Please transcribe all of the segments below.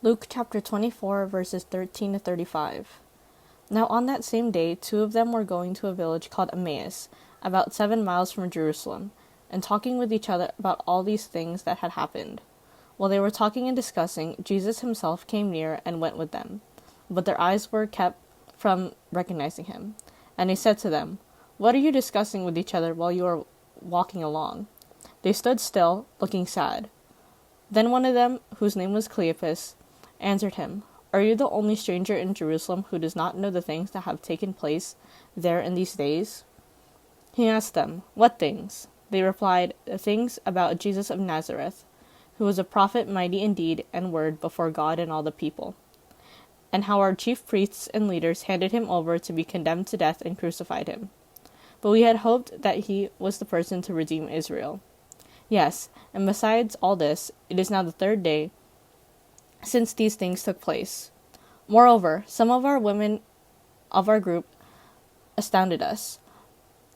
Luke chapter 24, verses 13 to 35. Now on that same day, two of them were going to a village called Emmaus, about 7 miles from Jerusalem, and talking with each other about all these things that had happened. While they were talking and discussing, Jesus himself came near and went with them. But their eyes were kept from recognizing him. And he said to them, "What are you discussing with each other while you are walking along?" They stood still, looking sad. Then one of them, whose name was Cleopas, answered him, "Are you the only stranger in Jerusalem who does not know the things that have taken place there in these days?" He asked them, "What things?" They replied, "The things about Jesus of Nazareth, who was a prophet mighty in deed and word before God and all the people, and how our chief priests and leaders handed him over to be condemned to death and crucified him. But we had hoped that he was the person to redeem Israel. Yes, and besides all this, it is now the third day since these things took place. Moreover, some of our women of our group astounded us.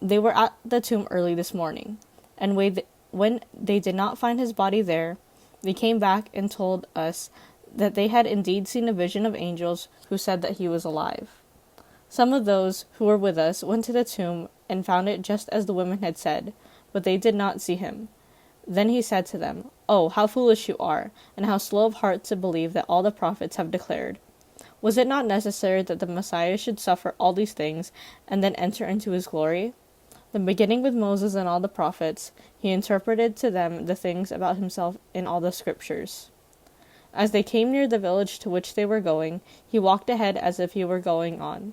They were at the tomb early this morning, and when they did not find his body there, they came back and told us that they had indeed seen a vision of angels who said that he was alive. Some of those who were with us went to the tomb and found it just as the women had said, but they did not see him." Then he said to them, "Oh, how foolish you are, and how slow of heart to believe that all the prophets have declared. Was it not necessary that the Messiah should suffer all these things and then enter into his glory?" Then beginning with Moses and all the prophets, he interpreted to them the things about himself in all the scriptures. As they came near the village to which they were going, he walked ahead as if he were going on.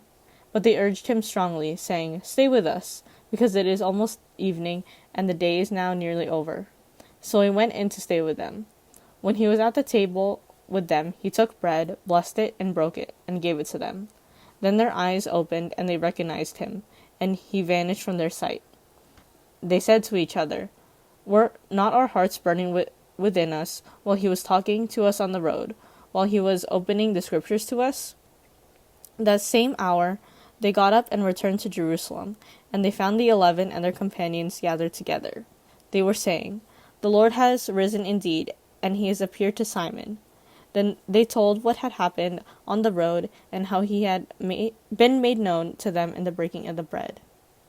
But they urged him strongly, saying, "Stay with us, because it is almost evening, and the day is now nearly over." So he went in to stay with them. When he was at the table with them, he took bread, blessed it, and broke it, and gave it to them. Then their eyes opened, and they recognized him, and he vanished from their sight. They said to each other, "Were not our hearts burning within us while he was talking to us on the road, while he was opening the scriptures to us?" That same hour they got up and returned to Jerusalem, and they found the 11 and their companions gathered together. They were saying, "The Lord has risen indeed, and he has appeared to Simon." Then they told what had happened on the road and how he had been made known to them in the breaking of the bread.